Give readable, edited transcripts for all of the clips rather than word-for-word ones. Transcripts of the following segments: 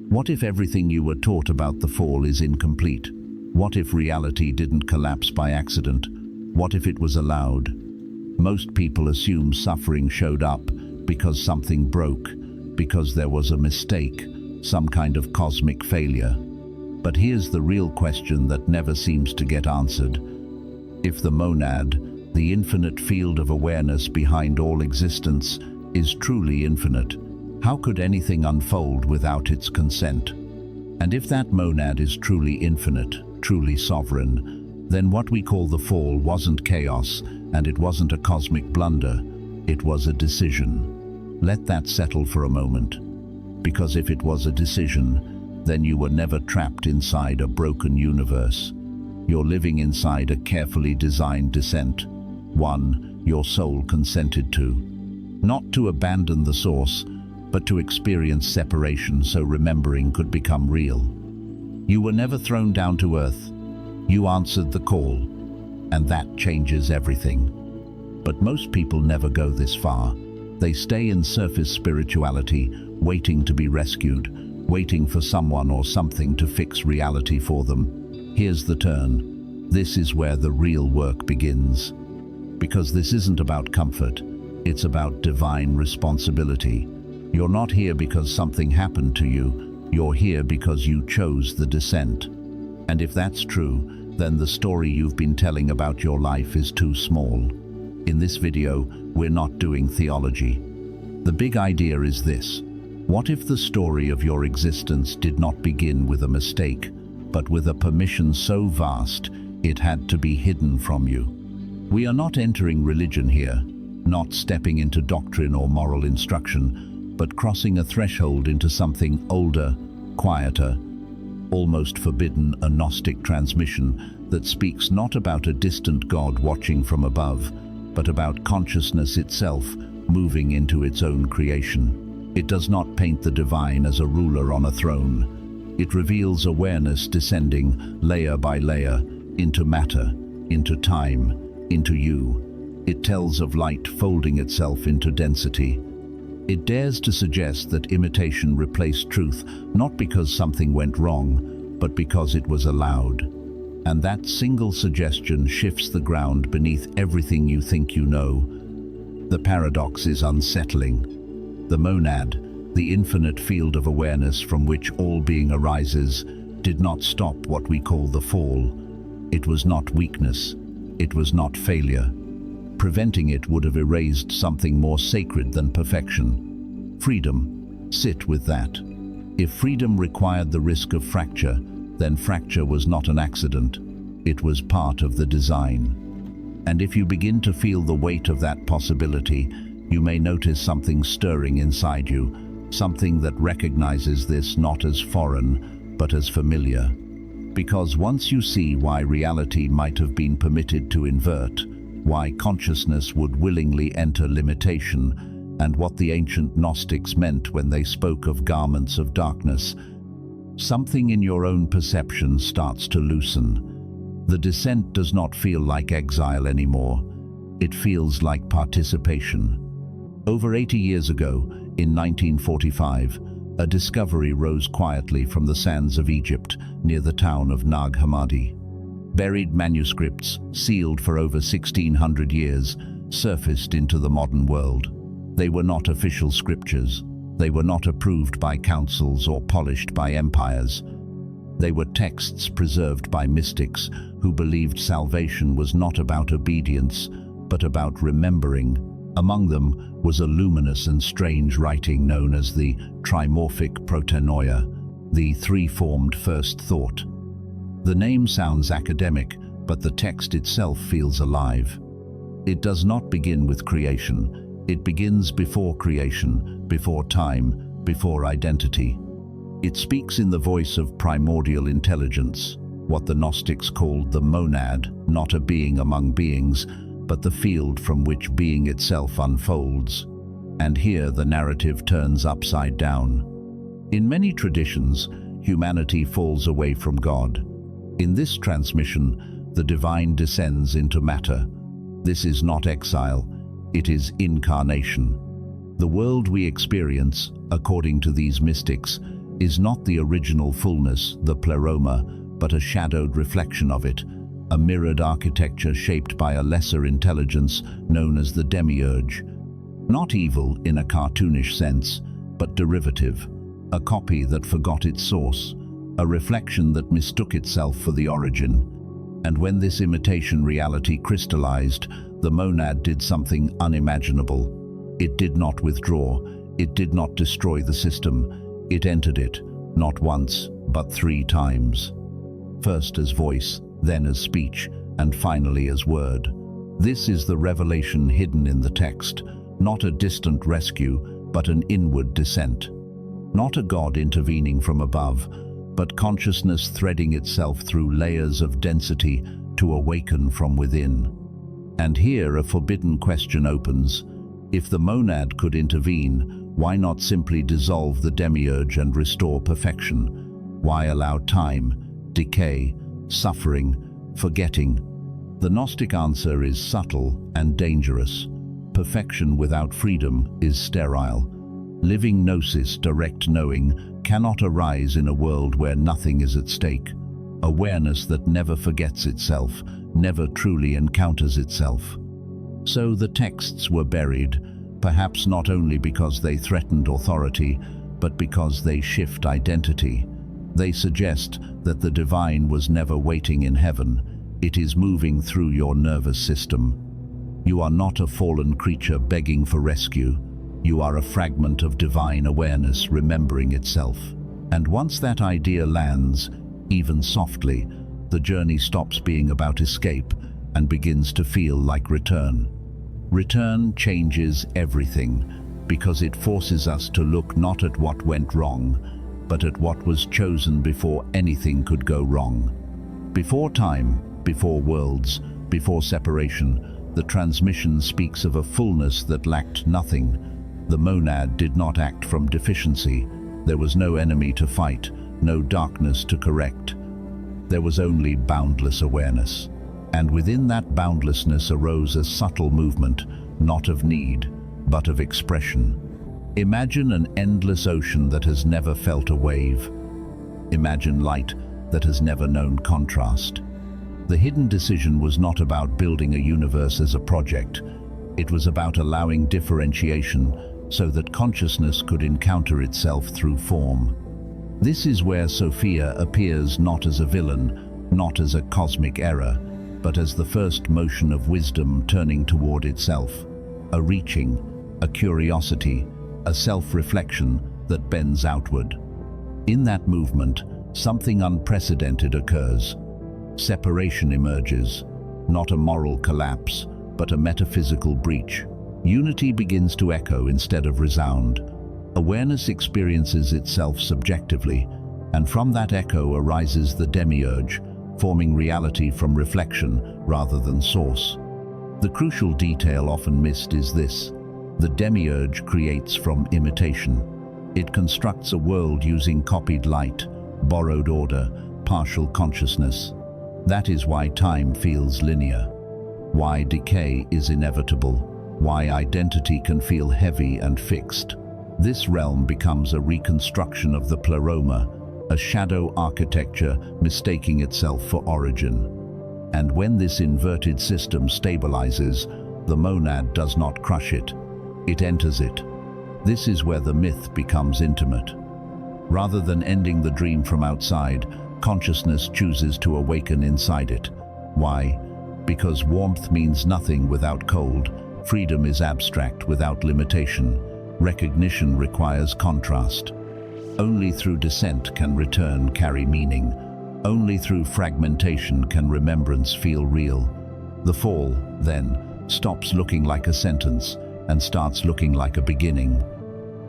What if everything you were taught about the fall is incomplete? What if reality didn't collapse by accident? What if it was allowed? Most people assume suffering showed up because something broke, because there was a mistake, some kind of cosmic failure. But here's the real question that never seems to get answered. If the monad, the infinite field of awareness behind all existence, is truly infinite, how could anything unfold without its consent? And if that monad is truly infinite, truly sovereign, then what we call the fall wasn't chaos, and it wasn't a cosmic blunder, it was a decision. Let that settle for a moment. Because if it was a decision, then you were never trapped inside a broken universe. You're living inside a carefully designed descent, one your soul consented to. Not to abandon the source, but to experience separation so remembering could become real. You were never thrown down to earth. You answered the call, and that changes everything. But most people never go this far. They stay in surface spirituality, waiting to be rescued, waiting for someone or something to fix reality for them. Here's the turn. This is where the real work begins. Because this isn't about comfort, it's about divine responsibility. You're not here because something happened to you, you're here because you chose the descent. And if that's true, then the story you've been telling about your life is too small. In this video, we're not doing theology. The big idea is this. What if the story of your existence did not begin with a mistake, but with a permission so vast it had to be hidden from you? We are not entering religion here, not stepping into doctrine or moral instruction, but crossing a threshold into something older, quieter, almost forbidden, a Gnostic transmission that speaks not about a distant God watching from above, but about consciousness itself moving into its own creation. It does not paint the divine as a ruler on a throne. It reveals awareness descending layer by layer into matter, into time, into you. It tells of light folding itself into density. It dares to suggest that imitation replaced truth, not because something went wrong, but because it was allowed. And that single suggestion shifts the ground beneath everything you think you know. The paradox is unsettling. The monad, the infinite field of awareness from which all being arises, did not stop what we call the fall. It was not weakness. It was not failure. Preventing it would have erased something more sacred than perfection. Freedom. Sit with that. If freedom required the risk of fracture, then fracture was not an accident. It was part of the design. And if you begin to feel the weight of that possibility, you may notice something stirring inside you, something that recognizes this not as foreign, but as familiar. Because once you see why reality might have been permitted to invert, why consciousness would willingly enter limitation, and what the ancient Gnostics meant when they spoke of garments of darkness, something in your own perception starts to loosen. The descent does not feel like exile anymore. It feels like participation. Over 80 years ago, in 1945, a discovery rose quietly from the sands of Egypt near the town of Nag Hammadi. Buried manuscripts, sealed for over 1600 years, surfaced into the modern world. They were not official scriptures. They were not approved by councils or polished by empires. They were texts preserved by mystics who believed salvation was not about obedience, but about remembering. Among them was a luminous and strange writing known as the trimorphic protenoia, the three-formed first thought. The name sounds academic, but the text itself feels alive. It does not begin with creation. It begins before creation, before time, before identity. It speaks in the voice of primordial intelligence, what the Gnostics called the monad, not a being among beings, but the field from which being itself unfolds. And here the narrative turns upside down. In many traditions, humanity falls away from God. In this transmission, the divine descends into matter. This is not exile, it is incarnation. The world we experience, according to these mystics, is not the original fullness, the pleroma, but a shadowed reflection of it, a mirrored architecture shaped by a lesser intelligence known as the Demiurge. Not evil in a cartoonish sense, but derivative, a copy that forgot its source, a reflection that mistook itself for the origin. And when this imitation reality crystallized, the monad did something unimaginable. It did not withdraw, it did not destroy the system, it entered it, not once, but 3 times. First as voice, then as speech, and finally as word. This is the revelation hidden in the text, not a distant rescue, but an inward descent. Not a God intervening from above, but consciousness threading itself through layers of density to awaken from within. And here a forbidden question opens. If the monad could intervene, why not simply dissolve the Demiurge and restore perfection? Why allow time, decay, suffering, forgetting? The Gnostic answer is subtle and dangerous. Perfection without freedom is sterile. Living Gnosis, direct knowing, cannot arise in a world where nothing is at stake. Awareness that never forgets itself, never truly encounters itself. So the texts were buried, perhaps not only because they threatened authority, but because they shift identity. They suggest that the divine was never waiting in heaven. It is moving through your nervous system. You are not a fallen creature begging for rescue. You are a fragment of divine awareness remembering itself. And once that idea lands, even softly, the journey stops being about escape and begins to feel like return. Return changes everything because it forces us to look not at what went wrong, but at what was chosen before anything could go wrong. Before time, before worlds, before separation, the transmission speaks of a fullness that lacked nothing. The monad did not act from deficiency. There was no enemy to fight, no darkness to correct. There was only boundless awareness. And within that boundlessness arose a subtle movement, not of need, but of expression. Imagine an endless ocean that has never felt a wave. Imagine light that has never known contrast. The hidden decision was not about building a universe as a project. It was about allowing differentiation so that consciousness could encounter itself through form. This is where Sophia appears not as a villain, not as a cosmic error, but as the first motion of wisdom turning toward itself, a reaching, a curiosity, a self-reflection that bends outward. In that movement, something unprecedented occurs. Separation emerges, not a moral collapse, but a metaphysical breach. Unity begins to echo instead of resound. Awareness experiences itself subjectively, and from that echo arises the Demiurge, forming reality from reflection rather than source. The crucial detail often missed is this: the Demiurge creates from imitation. It constructs a world using copied light, borrowed order, partial consciousness. That is why time feels linear, why decay is inevitable, why identity can feel heavy and fixed. This realm becomes a reconstruction of the pleroma, a shadow architecture mistaking itself for origin. And when this inverted system stabilizes, the monad does not crush it, it enters it. This is where the myth becomes intimate. Rather than ending the dream from outside, consciousness chooses to awaken inside it. Why? Because warmth means nothing without cold, freedom is abstract without limitation, recognition requires contrast. Only through descent can return carry meaning. Only through fragmentation can remembrance feel real. The fall, then, stops looking like a sentence and starts looking like a beginning.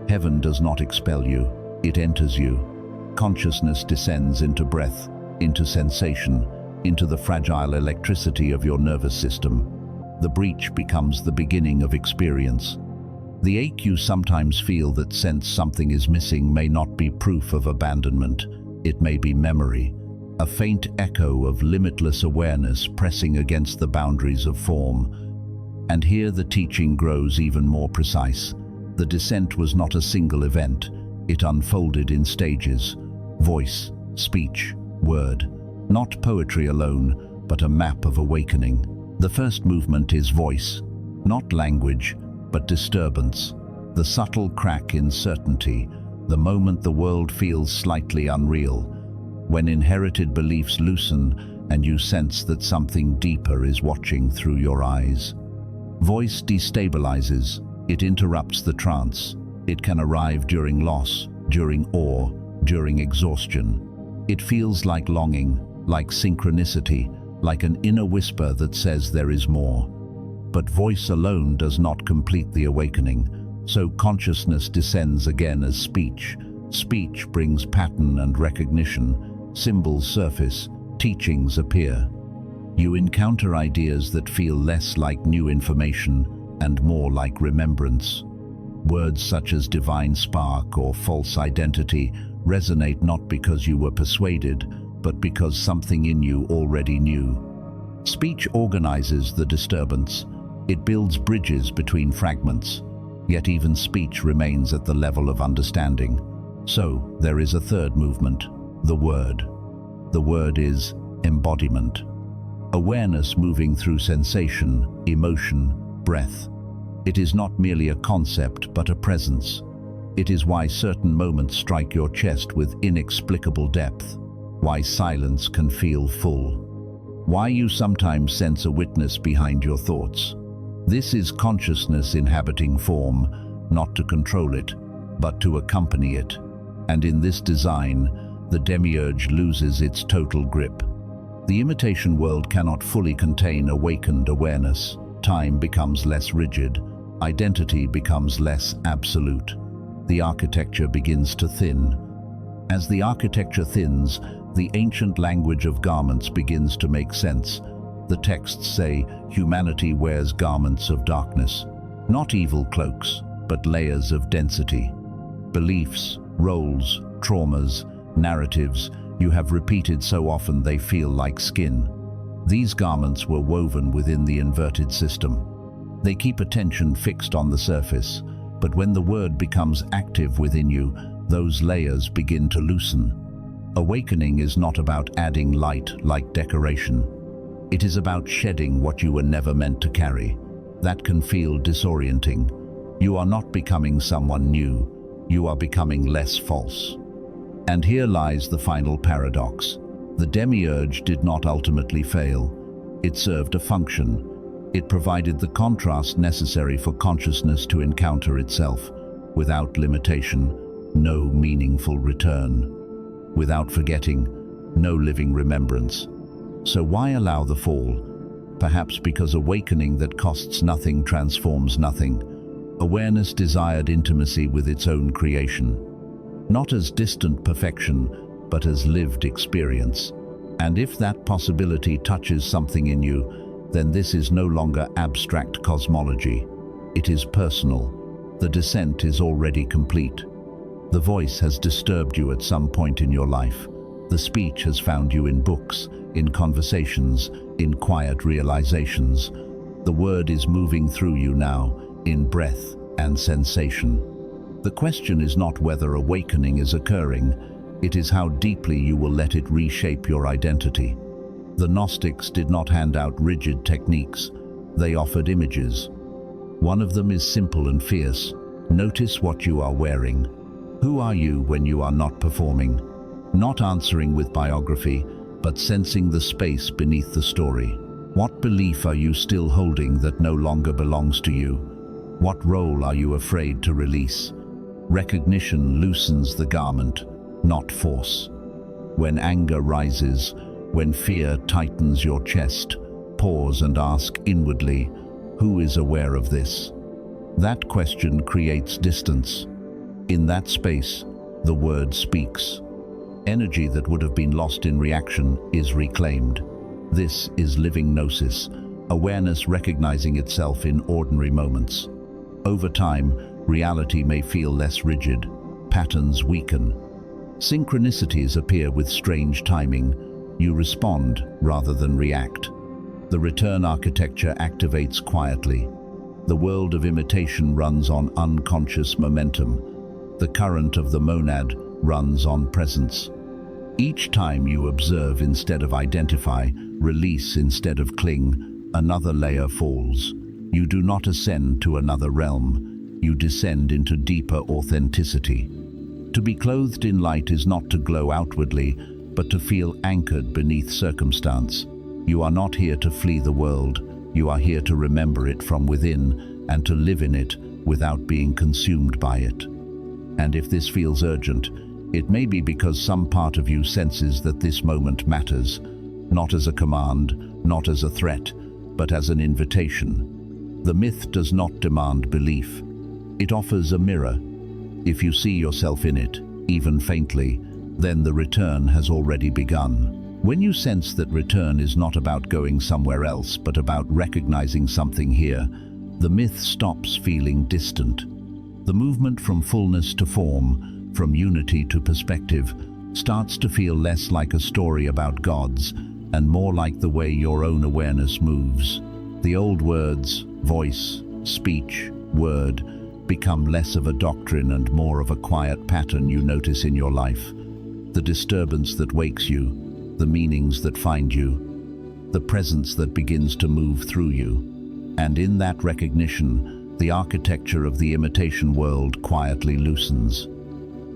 Heaven does not expel you, it enters you. Consciousness descends into breath, into sensation, into the fragile electricity of your nervous system. The breach becomes the beginning of experience. The ache you sometimes feel that sense something is missing may not be proof of abandonment. It may be memory, a faint echo of limitless awareness pressing against the boundaries of form. And here the teaching grows even more precise. The descent was not a single event. It unfolded in stages: voice, speech, word. Not poetry alone, but a map of awakening. The first movement is voice, not language, but disturbance. The subtle crack in certainty, the moment the world feels slightly unreal, when inherited beliefs loosen and you sense that something deeper is watching through your eyes. Voice destabilizes. It interrupts the trance. It can arrive during loss, during awe, during exhaustion. It feels like longing, like synchronicity, like an inner whisper that says there is more. But voice alone does not complete the awakening, so consciousness descends again as speech. Speech brings pattern and recognition. Symbols surface, teachings appear. You encounter ideas that feel less like new information and more like remembrance. Words such as divine spark or false identity resonate not because you were persuaded, but because something in you already knew. Speech organizes the disturbance. It builds bridges between fragments. Yet even speech remains at the level of understanding. So there is a third movement, the word. The word is embodiment. Awareness moving through sensation, emotion, breath. It is not merely a concept, but a presence. It is why certain moments strike your chest with inexplicable depth, why silence can feel full, why you sometimes sense a witness behind your thoughts. This is consciousness inhabiting form, not to control it, but to accompany it. And in this design, the Demiurge loses its total grip. The imitation world cannot fully contain awakened awareness. Time becomes less rigid. Identity becomes less absolute. The architecture begins to thin. As the architecture thins, the ancient language of garments begins to make sense. The texts say, humanity wears garments of darkness. Not evil cloaks, but layers of density. Beliefs, roles, traumas, narratives you have repeated so often they feel like skin. These garments were woven within the inverted system. They keep attention fixed on the surface, but when the word becomes active within you, those layers begin to loosen. Awakening is not about adding light like decoration. It is about shedding what you were never meant to carry. That can feel disorienting. You are not becoming someone new. You are becoming less false. And here lies the final paradox. The Demiurge did not ultimately fail. It served a function. It provided the contrast necessary for consciousness to encounter itself. Without limitation, no meaningful return. Without forgetting, no living remembrance. So why allow the fall? Perhaps because awakening that costs nothing transforms nothing. Awareness desired intimacy with its own creation. Not as distant perfection, but as lived experience. And if that possibility touches something in you, then this is no longer abstract cosmology. It is personal. The descent is already complete. The voice has disturbed you at some point in your life. The speech has found you in books, in conversations, in quiet realizations. The word is moving through you now, in breath and sensation. The question is not whether awakening is occurring, it is how deeply you will let it reshape your identity. The Gnostics did not hand out rigid techniques, they offered images. One of them is simple and fierce. Notice what you are wearing. Who are you when you are not performing? Not answering with biography, but sensing the space beneath the story. What belief are you still holding that no longer belongs to you? What role are you afraid to release? Recognition loosens the garment, not force. When anger rises, when fear tightens your chest, pause and ask inwardly, who is aware of this? That question creates distance. In that space, the word speaks. Energy that would have been lost in reaction is reclaimed. This is living Gnosis, awareness recognizing itself in ordinary moments. Over time, reality may feel less rigid, patterns weaken. Synchronicities appear with strange timing. You respond rather than react. The return architecture activates quietly. The world of imitation runs on unconscious momentum. The current of the monad runs on presence. Each time you observe instead of identify, release instead of cling, another layer falls. You do not ascend to another realm. You descend into deeper authenticity. To be clothed in light is not to glow outwardly, but to feel anchored beneath circumstance. You are not here to flee the world. You are here to remember it from within and to live in it without being consumed by it. And if this feels urgent, it may be because some part of you senses that this moment matters, not as a command, not as a threat, but as an invitation. The myth does not demand belief. It offers a mirror. If you see yourself in it, even faintly, then the return has already begun. When you sense that return is not about going somewhere else, but about recognizing something here, the myth stops feeling distant. The movement from fullness to form, from unity to perspective, starts to feel less like a story about gods and more like the way your own awareness moves. The old words, voice, speech, word, become less of a doctrine and more of a quiet pattern you notice in your life. The disturbance that wakes you, the meanings that find you, the presence that begins to move through you. And in that recognition, the architecture of the imitation world quietly loosens.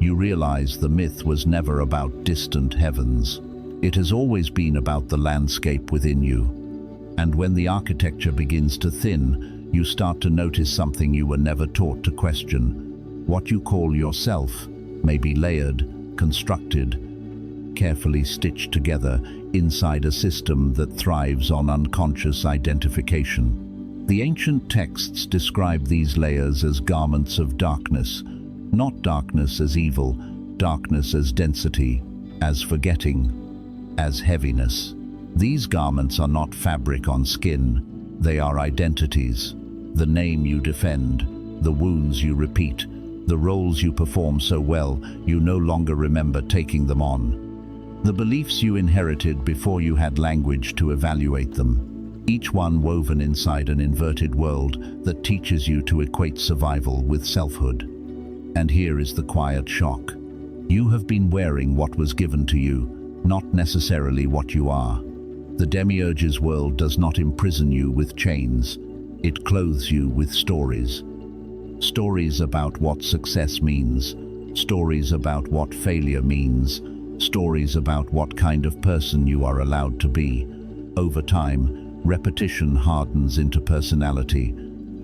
You realize the myth was never about distant heavens. It has always been about the landscape within you. And when the architecture begins to thin, you start to notice something you were never taught to question. What you call yourself may be layered, constructed, carefully stitched together inside a system that thrives on unconscious identification. The ancient texts describe these layers as garments of darkness, not darkness as evil, darkness as density, as forgetting, as heaviness. These garments are not fabric on skin, they are identities. The name you defend, the wounds you repeat, the roles you perform so well you no longer remember taking them on. The beliefs you inherited before you had language to evaluate them, each one woven inside an inverted world that teaches you to equate survival with selfhood. And here is the quiet shock. You have been wearing what was given to you, not necessarily what you are. The Demiurge's world does not imprison you with chains. It clothes you with stories. Stories about what success means, stories about what failure means, stories about what kind of person you are allowed to be. Over time, repetition hardens into personality,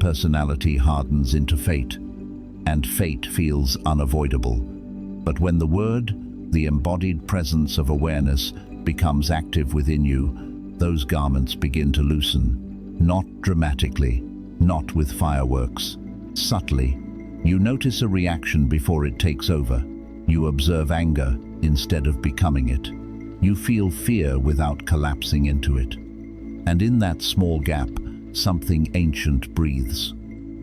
personality hardens into fate, and fate feels unavoidable. But when the word, the embodied presence of awareness, becomes active within you, those garments begin to loosen. Not dramatically, not with fireworks. Subtly, you notice a reaction before it takes over. You observe anger instead of becoming it. You feel fear without collapsing into it. And in that small gap, something ancient breathes.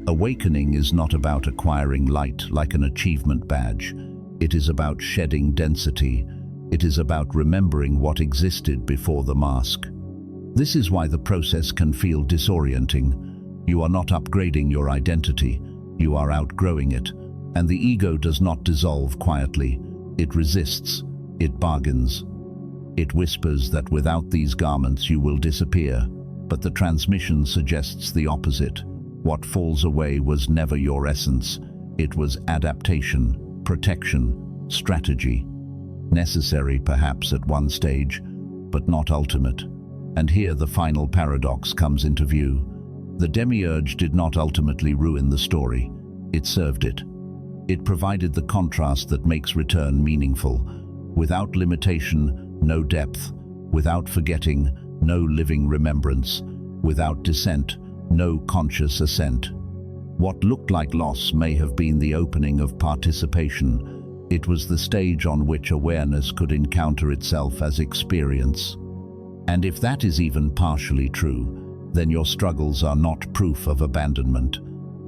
Awakening is not about acquiring light like an achievement badge. It is about shedding density. It is about remembering what existed before the mask. This is why the process can feel disorienting. You are not upgrading your identity. You are outgrowing it. And the ego does not dissolve quietly. It resists. It bargains. It whispers that without these garments you will disappear. But the transmission suggests the opposite. What falls away was never your essence. It was adaptation, protection, strategy. Necessary perhaps at one stage, but not ultimate. And here the final paradox comes into view. The Demiurge did not ultimately ruin the story. It served it. It provided the contrast that makes return meaningful. Without limitation, no depth. Without forgetting, no living remembrance. Without descent, no conscious ascent. What looked like loss may have been the opening of participation. It was the stage on which awareness could encounter itself as experience. And if that is even partially true, then your struggles are not proof of abandonment.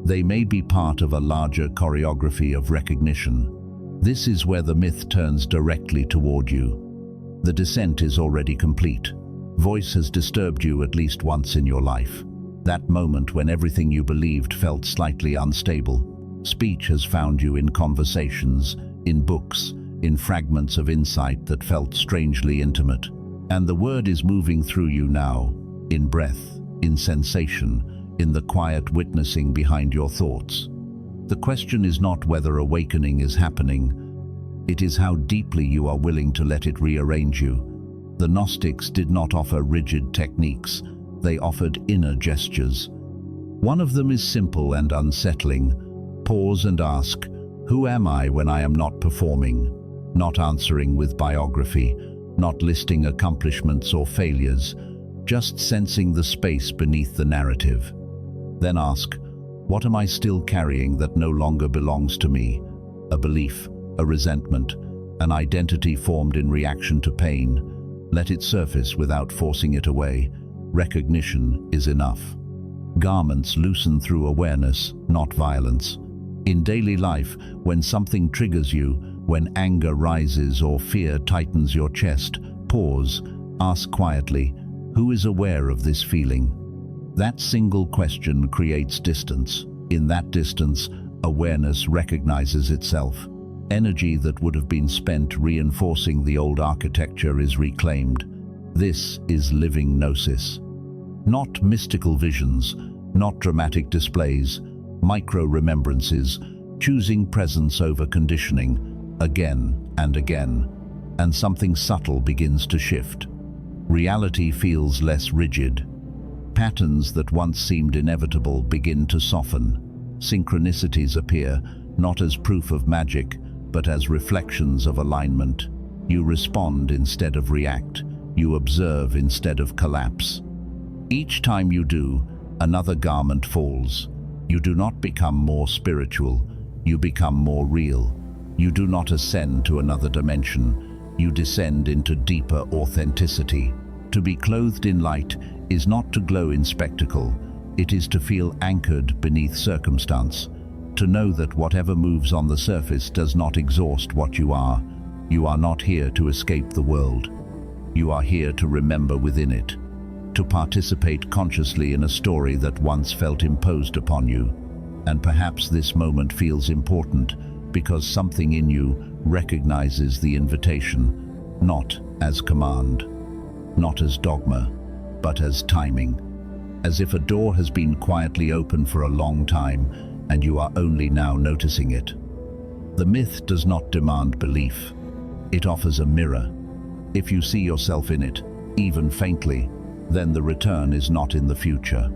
They may be part of a larger choreography of recognition. This is where the myth turns directly toward you. The descent is already complete. Voice has disturbed you at least once in your life. That moment when everything you believed felt slightly unstable. Speech has found you in conversations, in books, in fragments of insight that felt strangely intimate. And the word is moving through you now, in breath, in sensation, in the quiet witnessing behind your thoughts. The question is not whether awakening is happening, it is how deeply you are willing to let it rearrange you. The Gnostics did not offer rigid techniques, they offered inner gestures. One of them is simple and unsettling. Pause and ask, who am I when I am not performing? Not answering with biography, not listing accomplishments or failures, just sensing the space beneath the narrative. Then ask, what am I still carrying that no longer belongs to me? A belief, a resentment, an identity formed in reaction to pain. Let it surface without forcing it away. Recognition is enough. Garments loosen through awareness, not violence. In daily life, when something triggers you, when anger rises or fear tightens your chest, pause, ask quietly, who is aware of this feeling? That single question creates distance. In that distance, awareness recognizes itself. Energy that would have been spent reinforcing the old architecture is reclaimed. This is living Gnosis. Not mystical visions, not dramatic displays, micro-remembrances, choosing presence over conditioning, again and again, and something subtle begins to shift. Reality feels less rigid. Patterns that once seemed inevitable begin to soften. Synchronicities appear, not as proof of magic, but as reflections of alignment. You respond instead of react. You observe instead of collapse. Each time you do, another garment falls. You do not become more spiritual, you become more real. You do not ascend to another dimension, you descend into deeper authenticity. To be clothed in light is not to glow in spectacle, it is to feel anchored beneath circumstance, to know that whatever moves on the surface does not exhaust what you are. You are not here to escape the world. You are here to remember within it, to participate consciously in a story that once felt imposed upon you. And perhaps this moment feels important because something in you recognizes the invitation, not as command, not as dogma, but as timing. As if a door has been quietly open for a long time and you are only now noticing it. The myth does not demand belief. It offers a mirror. If you see yourself in it, even faintly, then the return is not in the future.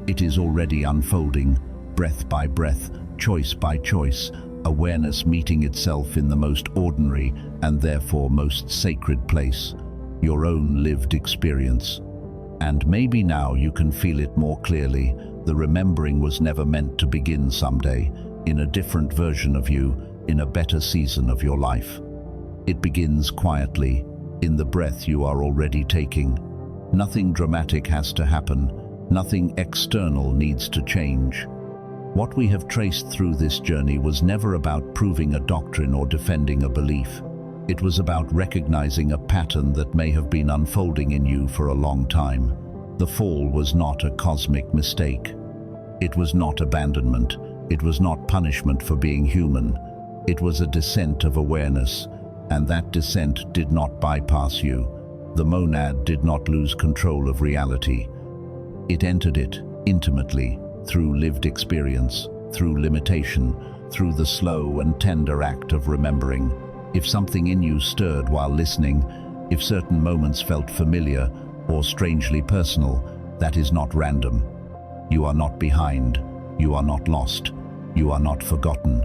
It is already unfolding, breath by breath, choice by choice, awareness meeting itself in the most ordinary and therefore most sacred place, your own lived experience. And maybe now you can feel it more clearly. The remembering was never meant to begin someday, in a different version of you, in a better season of your life. It begins quietly, in the breath you are already taking. Nothing dramatic has to happen, nothing external needs to change. What we have traced through this journey was never about proving a doctrine or defending a belief. It was about recognizing a pattern that may have been unfolding in you for a long time. The fall was not a cosmic mistake. It was not abandonment. It was not punishment for being human. It was a descent of awareness, and that descent did not bypass you. The monad did not lose control of reality. It entered it intimately, through lived experience, through limitation, through the slow and tender act of remembering. If something in you stirred while listening, if certain moments felt familiar or strangely personal, that is not random. You are not behind, you are not lost, you are not forgotten.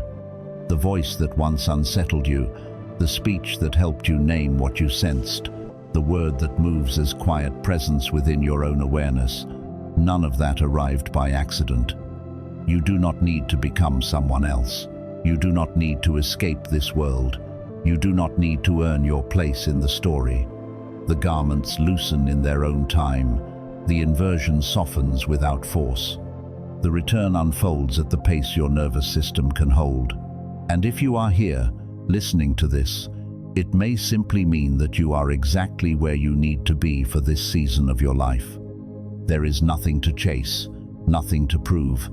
The voice that once unsettled you, the speech that helped you name what you sensed, the word that moves as quiet presence within your own awareness, none of that arrived by accident. You do not need to become someone else. You do not need to escape this world. You do not need to earn your place in the story. The garments loosen in their own time. The inversion softens without force. The return unfolds at the pace your nervous system can hold. And if you are here, listening to this, it may simply mean that you are exactly where you need to be for this season of your life. There is nothing to chase, nothing to prove,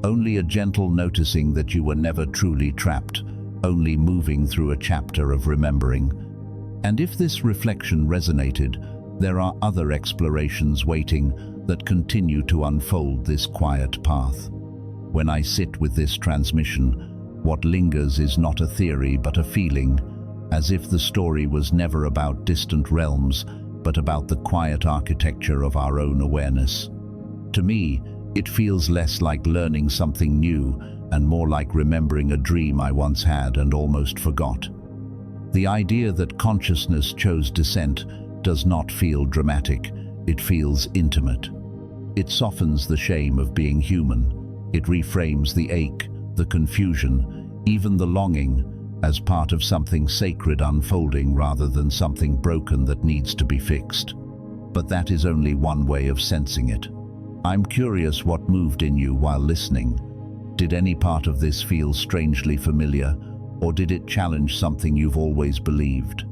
only a gentle noticing that you were never truly trapped, only moving through a chapter of remembering. And if this reflection resonated, there are other explorations waiting that continue to unfold this quiet path. When I sit with this transmission, what lingers is not a theory but a feeling, as if the story was never about distant realms, but about the quiet architecture of our own awareness. To me, it feels less like learning something new and more like remembering a dream I once had and almost forgot. The idea that consciousness chose descent does not feel dramatic, it feels intimate. It softens the shame of being human. It reframes the ache, the confusion, even the longing, as part of something sacred unfolding rather than something broken that needs to be fixed. But that is only one way of sensing it. I'm curious what moved in you while listening. Did any part of this feel strangely familiar, or did it challenge something you've always believed?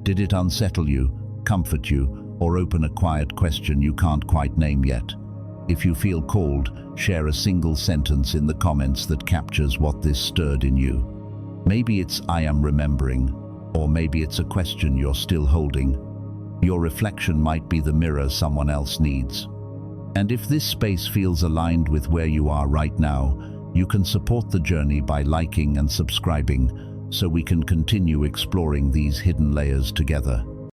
Did it unsettle you, comfort you, or open a quiet question you can't quite name yet? If you feel called, share a single sentence in the comments that captures what this stirred in you. Maybe it's "I am remembering," or maybe it's a question you're still holding. Your reflection might be the mirror someone else needs. And if this space feels aligned with where you are right now, you can support the journey by liking and subscribing so we can continue exploring these hidden layers together.